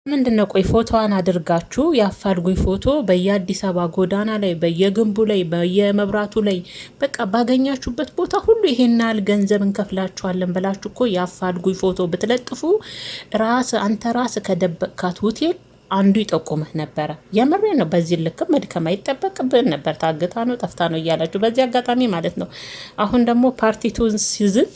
ምንድነው? ቆይ ፎቶዋን አድርጋችሁ የአፋልጉኝ ፎቶ በየአዲስ አበባ ጎዳና ላይ በየግንቡ ላይ በየመብራቱ ላይ በቃ ባገኛችሁበት ቦታ ሁሉ ይሄን ያህል ገንዘብ እንከፍላችኋለን ብላችሁ እኮ የአፋልጉኝ ፎቶ ብትለጥፉ አንተ ራስ ከደበቅካት ሆቴል አንዱ ይጠቁምህ ነበረ። የምሬ ነው። በዚህ ልክ መድከም አይጠበቅብን ነበር። ታግታ ነው ጠፍታ ነው እያላችሁ በዚህ አጋጣሚ ማለት ነው። አሁን ደግሞ ፓርቲቱን ሲዝን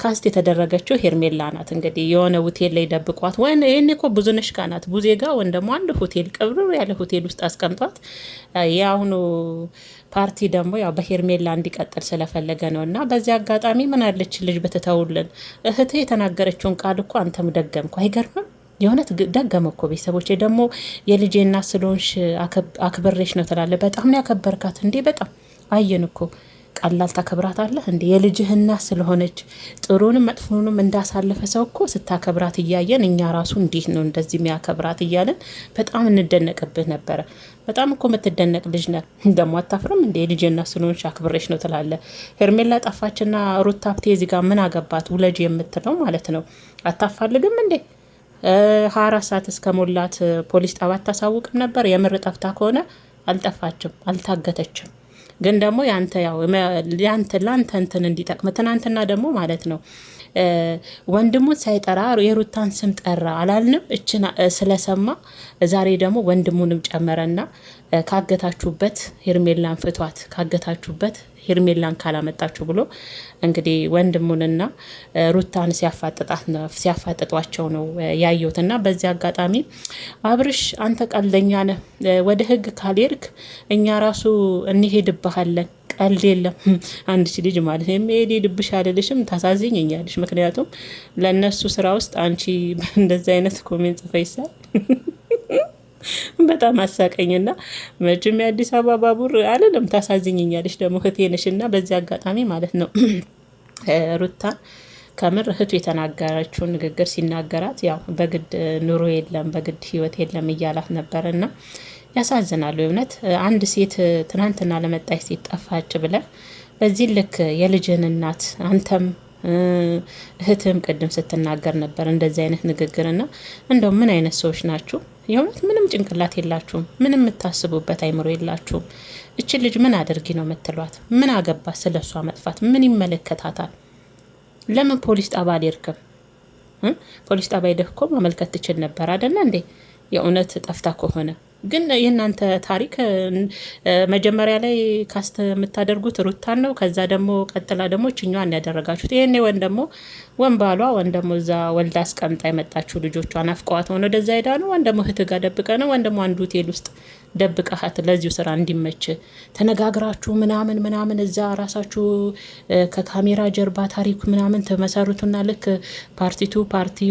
ካስት የተደረገችው ሄርሜላ ናት። እንግዲህ የሆነ ሆቴል ላይ ደብቋት ወይም ይህኔ እኮ ብዙነሽ ጋ ናት ቡዜ ጋ ወይም ደግሞ አንድ ሆቴል ቅብር ያለ ሆቴል ውስጥ አስቀምጧት የአሁኑ ፓርቲ ደግሞ ያው በሄርሜላ እንዲቀጥል ስለፈለገ ነው። እና በዚህ አጋጣሚ ምን አለች ልጅ በትተውልን እህት የተናገረችውን ቃል እኮ አንተም ደገምኩ። አይገርምም? የእውነት ደገመ እኮ። ቤተሰቦች ደግሞ የልጄ እናት ስለሆንሽ አክብሬሽ ነው ትላለ። በጣም ነው ያከበርካት እንዴ! በጣም አየን እኮ። ቀላል ታከብራታለህ እንዴ? የልጅህ እናት ስለሆነች ጥሩንም መጥፎንም እንዳሳለፈ ሰው እኮ ስታከብራት እያየን እኛ ራሱ እንዴት ነው እንደዚህ የሚያከብራት እያለን በጣም እንደነቅብህ ነበረ። በጣም እኮ የምትደነቅ ልጅ ነ ደግሞ አታፍርም እንዴ? የልጅ እናት ስለሆንሽ አክብሬሽ ነው ትላለ። ሄርሜላ ጠፋችና ሩታ ሀብቴ እዚህ ጋር ምን አገባት? ውለጅ የምትለው ማለት ነው። አታፋልግም እንዴ? 24 ሰዓት እስከ ሞላት ፖሊስ ጣቢያ አታሳውቅም ነበር? የምር ጠፍታ ከሆነ አልጠፋችም፣ አልታገተችም። ግን ደግሞ ያንተ ላንተ እንትን እንዲጠቅም ትናንትና ደግሞ ማለት ነው ወንድሙን ሳይጠራ የሩታን ስም ጠራ አላልንም? እችን ስለሰማ ዛሬ ደግሞ ወንድሙንም ጨመረና ካገታችሁበት ሄርሜላን ፍቷት፣ ካገታችሁበት ሄርሜላን ካላመጣችሁ ብሎ እንግዲህ ወንድሙንና ሩታን ሲያፋጥጧቸው ነው ያየሁትና በዚህ አጋጣሚ አብርሽ አንተ ቀልደኛ ነህ። ወደ ህግ ካልሄድክ እኛ ራሱ እንሄድብሃለን። ቀልድ የለም። አንድች ልጅ ማለት የሚሄድ ድብሽ አልልሽም፣ ታሳዝኝኛለሽ። ምክንያቱም ለእነሱ ስራ ውስጥ አንቺ እንደዚህ አይነት ኮሜንት ጽፈይሳል በጣም አሳቀኝና መቼም የአዲስ አበባ ባቡር አልልም፣ ታሳዝኝኛለሽ ደግሞ እህቴ ነሽና በዚህ አጋጣሚ ማለት ነው ሩታን ከምር እህቱ የተናገረችው ንግግር ሲናገራት ያው በግድ ኑሮ የለም በግድ ህይወት የለም እያላት ነበርና ያሳዝናሉ። እውነት አንድ ሴት ትናንትና ለመጣች ሴት ጠፋች ብለ በዚህ ልክ የልጅን እናት አንተም እህትም ቅድም ስትናገር ነበር እንደዚህ አይነት ንግግርና እንደው ምን አይነት ሰዎች ናችሁ? የእውነት ምንም ጭንቅላት የላችሁም። ምንም የምታስቡበት አይምሮ የላችሁም። እች ልጅ ምን አድርጊ ነው የምትሏት? ምን አገባ ስለሷ መጥፋት? ምን ይመለከታታል? ለምን ፖሊስ ጣቢያ አልሄድክም? ፖሊስ ጣቢያ ሄደህ እኮ ማመልከት ትችል ነበር አይደለ እንዴ? የእውነት ጠፍታ ከሆነ ግን የእናንተ ታሪክ መጀመሪያ ላይ ካስት የምታደርጉት ሩታን ነው። ከዛ ደግሞ ቀጥላ ደግሞ ችኛዋን ያደረጋችሁት። ይሄኔ ወን ደግሞ ወንባሏ ወን ደግሞ እዛ ወልዳ አስቀምጣ የመጣችሁ ልጆቿን አፍቀዋት ሆነ ወደዛ ሄዳ ነው። ወን ደግሞ እህት ጋር ደብቀ ነው። ወን ደግሞ አንዱ ሆቴል ውስጥ ደብቀሃት ለዚሁ ስራ እንዲመች ተነጋግራችሁ ምናምን እዛ ራሳችሁ ከካሜራ ጀርባ ታሪክ ምናምን ተመሰሩትና ልክ ፓርቲ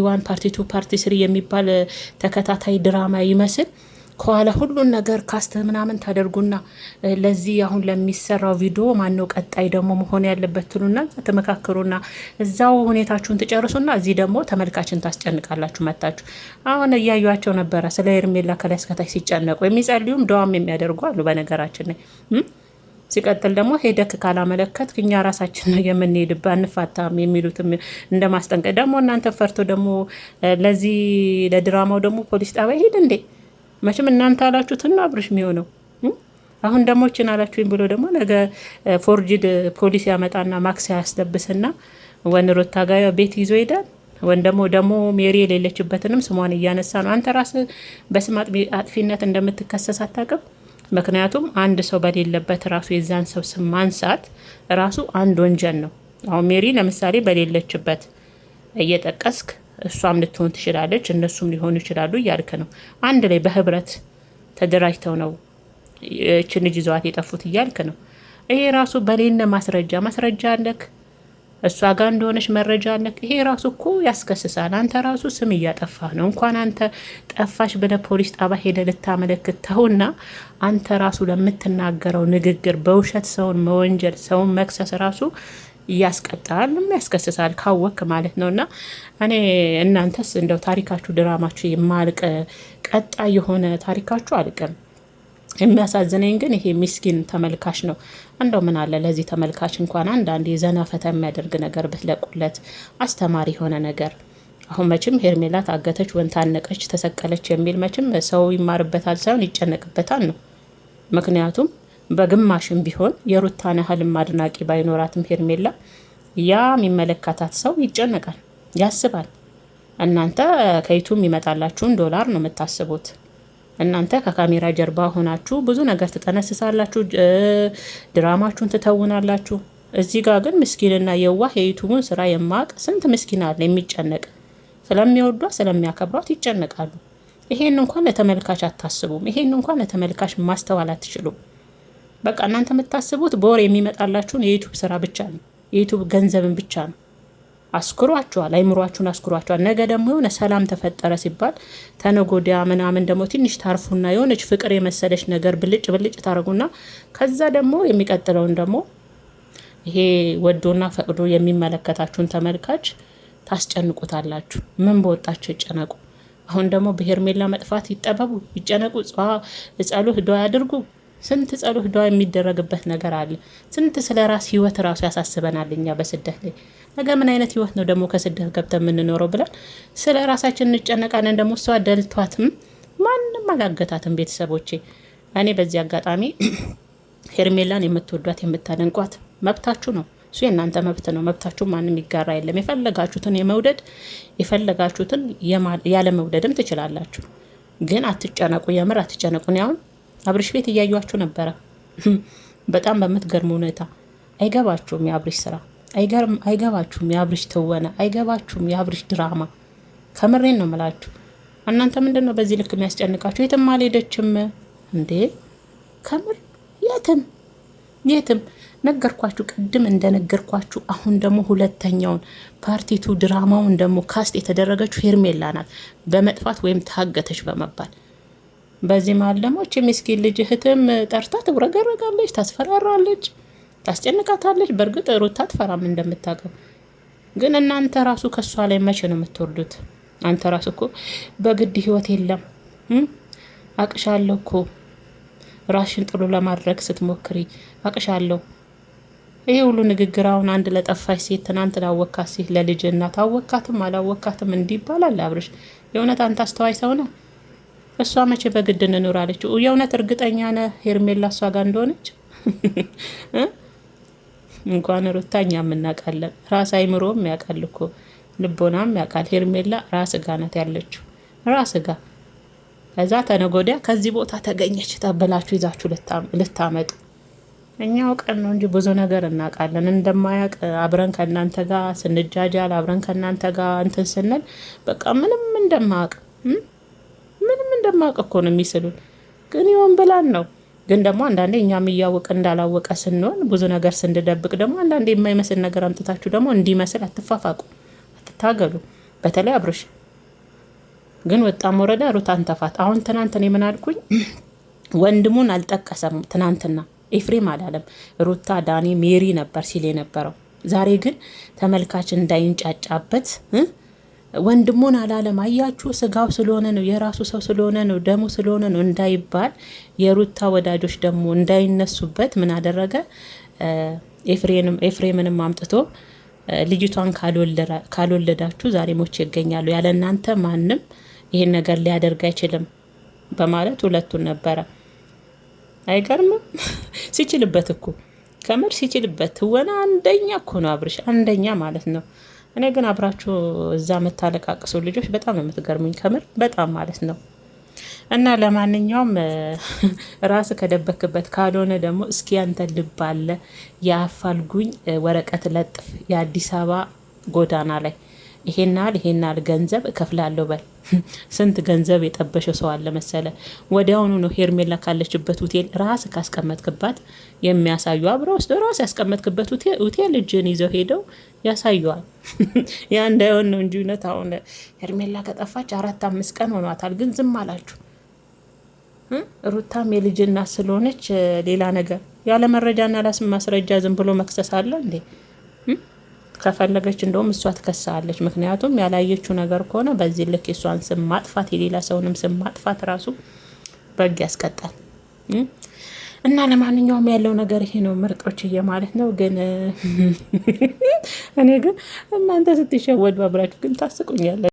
1 ፓርቲ 2 ፓርቲ 3 የሚባል ተከታታይ ድራማ ይመስል ከኋላ ሁሉን ነገር ካስተ ምናምን ታደርጉና ለዚህ አሁን ለሚሰራው ቪዲዮ ማነው ቀጣይ ደግሞ መሆን ያለበት ትሉና ተመካከሩና እዛው ሁኔታችሁን ትጨርሱና እዚህ ደግሞ ተመልካችን ታስጨንቃላችሁ መጣችሁ። አሁን እያዩዋቸው ነበረ ስለ ሄርሜላ ከላይ እስከታች ሲጨነቁ የሚጸልዩም ደዋም የሚያደርጉ አሉ በነገራችን ላይ። ሲቀጥል ደግሞ ሄደክ ካላመለከት እኛ ራሳችን ነው የምንሄድበት አንፋታም የሚሉትም እንደማስጠንቀቅ ደግሞ እናንተ ፈርቶ ደግሞ ለዚህ ለድራማው ደግሞ ፖሊስ ጣቢያ ሄድ እንዴ? መቼም እናንተ አላችሁትና አብርሽ የሚሆነው አሁን ደግሞ እችን አላችሁኝ ብሎ ደግሞ ነገ ፎርጅድ ፖሊስ ያመጣና ማክስ ያስለብስና ወን ሩታ ጋር ቤት ይዞ ይሄዳል። ወን ደግሞ ሜሪ የሌለችበትንም ስሟን እያነሳ ነው። አንተ ራስ በስም አጥፊነት እንደምትከሰስ አታውቅም? ምክንያቱም አንድ ሰው በሌለበት ራሱ የዛን ሰው ስም ማንሳት ራሱ አንድ ወንጀል ነው። አሁን ሜሪ ለምሳሌ በሌለችበት እየጠቀስክ እሷም ልትሆን ትችላለች እነሱም ሊሆኑ ይችላሉ እያልክ ነው። አንድ ላይ በህብረት ተደራጅተው ነው እችን ልጅ ይዘዋት የጠፉት እያልክ ነው። ይሄ ራሱ በሌለ ማስረጃ አለክ፣ እሷ ጋር እንደሆነች መረጃ አለክ። ይሄ ራሱ እኮ ያስከስሳል። አንተ ራሱ ስም እያጠፋህ ነው። እንኳን አንተ ጠፋሽ ብለህ ፖሊስ ጣቢያ ሄደህ ልታመለክት ተውና አንተ ራሱ ለምትናገረው ንግግር በውሸት ሰውን መወንጀል ሰውን መክሰስ ራሱ ያስቀጣል ያስከስሳል ካወክ ማለት ነውና እኔ እናንተስ እንደው ታሪካችሁ ድራማችሁ የማልቅ ቀጣይ የሆነ ታሪካችሁ አልቀም። የሚያሳዝነኝ ግን ይሄ ሚስኪን ተመልካች ነው። እንደው ምን አለ ለዚህ ተመልካች እንኳን አንዳንድ የዘና ፈታ የሚያደርግ ነገር ብትለቁለት፣ አስተማሪ የሆነ ነገር አሁን መቼም ሄርሜላ ታገተች፣ ወን ታነቀች፣ ተሰቀለች የሚል መቼም ሰው ይማርበታል ሳይሆን ይጨነቅበታል ነው። ምክንያቱም በግማሽም ቢሆን የሩታን ያህልም አድናቂ ባይኖራትም ሄርሜላ ያ የሚመለከታት ሰው ይጨነቃል፣ ያስባል። እናንተ ከዩቱብ ይመጣላችሁን ዶላር ነው የምታስቡት። እናንተ ከካሜራ ጀርባ ሆናችሁ ብዙ ነገር ትጠነስሳላችሁ፣ ድራማችሁን ትተውናላችሁ። እዚህ ጋር ግን ምስኪንና የዋህ የዩቱቡን ስራ የማቅ ስንት ምስኪን አለ የሚጨነቅ። ስለሚወዷት ስለሚያከብሯት ይጨነቃሉ። ይሄን እንኳን ለተመልካች አታስቡም። ይሄን እንኳን ለተመልካች ማስተዋል አትችሉም። በቃ እናንተ የምታስቡት በወር የሚመጣላችሁን የዩቱብ ስራ ብቻ ነው፣ የዩቱብ ገንዘብን ብቻ ነው። አስኩሯቸዋል፣ አይምሯችሁን አስኩሯቸዋል። ነገ ደግሞ የሆነ ሰላም ተፈጠረ ሲባል ተነጎዲያ ምናምን ደግሞ ትንሽ ታርፉና የሆነች ፍቅር የመሰለች ነገር ብልጭ ብልጭ ታደርጉና ከዛ ደግሞ የሚቀጥለውን ደግሞ ይሄ ወዶና ፈቅዶ የሚመለከታችሁን ተመልካች ታስጨንቁታላችሁ። ምን በወጣቸው ይጨነቁ። አሁን ደግሞ በሄርሜላ መጥፋት ይጠበቡ፣ ይጨነቁ፣ ጸሎት ዱዓ ያድርጉ። ስንት ጸሎት ዱዓ የሚደረግበት ነገር አለ። ስንት ስለ ራስ ህይወት ራሱ ያሳስበናል። እኛ በስደት ላይ ነገ ምን አይነት ህይወት ነው ደግሞ ከስደት ገብተን የምንኖረው ብለን ስለ ራሳችን እንጨነቃለን። ደግሞ እሷ ደልቷትም ማንም አላገታትም። ቤተሰቦቼ እኔ በዚህ አጋጣሚ ሄርሜላን የምትወዷት የምታደንቋት መብታችሁ ነው። እሱ የእናንተ መብት ነው። መብታችሁ ማንም ይጋራ የለም። የፈለጋችሁትን የመውደድ የፈለጋችሁትን ያለ መውደድም ትችላላችሁ። ግን አትጨነቁ፣ የምር አትጨነቁ። አሁን አብርሽ ቤት እያዩዋችሁ ነበረ። በጣም በምትገርም ሁኔታ አይገባችሁም የአብርሽ ስራ፣ አይገባችሁም የአብርሽ ትወና፣ አይገባችሁም የአብርሽ ድራማ። ከምሬን ነው ምላችሁ። እናንተ ምንድን ነው በዚህ ልክ የሚያስጨንቃችሁ? የትም አልሄደችም እንዴ? ከምር የትም ነገርኳችሁ፣ ቅድም እንደነገርኳችሁ። አሁን ደግሞ ሁለተኛውን ፓርቲቱ ድራማውን ደግሞ ካስት የተደረገችው ሄርሜላ ናት፣ በመጥፋት ወይም ታገተች በመባል። በዚህ ማለሞች የሚስኪን ልጅ እህትም ጠርታ ትውረገረጋለች፣ ታስፈራራለች፣ ታስጨንቃታለች። በእርግጥ ሩታ አትፈራም እንደምታውቀው። ግን እናንተ ራሱ ከሷ ላይ መቼ ነው የምትወርዱት? አንተ ራሱ እኮ በግድ ህይወት የለም አቅሻለሁ እኮ ራሽን ጥሉ ለማድረግ ስትሞክሪ አቅሻለሁ። ይሄ ሁሉ ንግግር አሁን አንድ ለጠፋች ሴት ትናንት ላወካት ሴት ለልጅ እናት አወካትም አላወካትም እንዲህ ይባላል። አብርሽ የእውነት አንተ አስተዋይ ሰው ነህ። እሷ መቼ በግድ እንኑር አለችው? የእውነት እርግጠኛ ነህ ሄርሜላ እሷ ጋር እንደሆነች? እንኳን ሩታኛ የምናውቃለን፣ ራስ አይምሮም ያውቃል እኮ ልቦናም ያውቃል። ሄርሜላ ራስ ጋ ናት ያለችው፣ ራስ ጋ። ከዛ ተነጎዲያ ከዚህ ቦታ ተገኘች ተብላችሁ ይዛችሁ ልታመጡ። እኛ አውቀን ነው እንጂ ብዙ ነገር እናውቃለን። እንደማያውቅ አብረን ከእናንተ ጋር ስንጃጃል አብረን ከእናንተ ጋር እንትን ስንል በቃ ምንም እንደማያውቅ እኮ ነው የሚስሉን። ግን ይሆን ብላን ነው። ግን ደግሞ አንዳንዴ እኛም እያወቀ እንዳላወቀ ስንሆን ብዙ ነገር ስንደብቅ ደግሞ አንዳንዴ የማይመስል ነገር አምጥታችሁ ደግሞ እንዲመስል አትፋፋቁ፣ አትታገሉ። በተለይ አብርሽ ግን ወጣም ወረዳ ሩታን ተፋት። አሁን ትናንትን የምን አልኩኝ? ወንድሙን አልጠቀሰም ትናንትና ኤፍሬም አላለም። ሩታ፣ ዳኒ፣ ሜሪ ነበር ሲል የነበረው። ዛሬ ግን ተመልካች እንዳይንጫጫበት ወንድሙን አላለም። አያችሁ፣ ስጋው ስለሆነ ነው፣ የራሱ ሰው ስለሆነ ነው፣ ደሙ ስለሆነ ነው እንዳይባል፣ የሩታ ወዳጆች ደግሞ እንዳይነሱበት ምን አደረገ? ኤፍሬምንም አምጥቶ ልጅቷን ካልወለዳችሁ ዛሬ ሞቼ ይገኛሉ፣ ያለ እናንተ ማንም ይሄን ነገር ሊያደርግ አይችልም በማለት ሁለቱን ነበረ። አይገርምም? ሲችልበት እኮ ከምር ሲችልበት ትወና አንደኛ እኮ ነው አብርሽ፣ አንደኛ ማለት ነው። እኔ ግን አብራችሁ እዛ የምታለቃቅሱ ልጆች በጣም ነው የምትገርሙኝ፣ ከምር በጣም ማለት ነው። እና ለማንኛውም ራስ ከደበክበት ካልሆነ ደግሞ እስኪ ያንተ ልብ አለ የአፋልጉኝ ወረቀት ለጥፍ የአዲስ አበባ ጎዳና ላይ ይሄናል ገንዘብ እከፍላለሁ በል። ስንት ገንዘብ የጠበሸ ሰው አለ መሰለ። ወዲያውኑ ነው ሄርሜላ ካለችበት ሆቴል ራስ ካስቀመጥክባት የሚያሳዩ አብረው ውስጥ ራስ ያስቀመጥክበት ሆቴል እጅን ይዘው ሄደው ያሳዩዋል። ያ እንዳይሆን ነው እንጂ እውነት አሁን ሄርሜላ ከጠፋች 4-5 ቀን ሆኗታል። ግን ዝም አላችሁ። ሩታም የልጅ እናት ስለሆነች ሌላ ነገር ያለ መረጃና ያለ ማስረጃ ዝም ብሎ መክሰስ አለ እንዴ? ከፈለገች እንደውም እሷ ትከሳለች። ምክንያቱም ያላየችው ነገር ከሆነ በዚህ ልክ የሷን ስም ማጥፋት የሌላ ሰውንም ስም ማጥፋት ራሱ በግ ያስቀጣል። እና ለማንኛውም ያለው ነገር ይሄ ነው ምርጦችዬ ማለት ነው። ግን እኔ ግን እናንተ ስትሸወዱ አብራችሁ ግን ታስቁኛለ።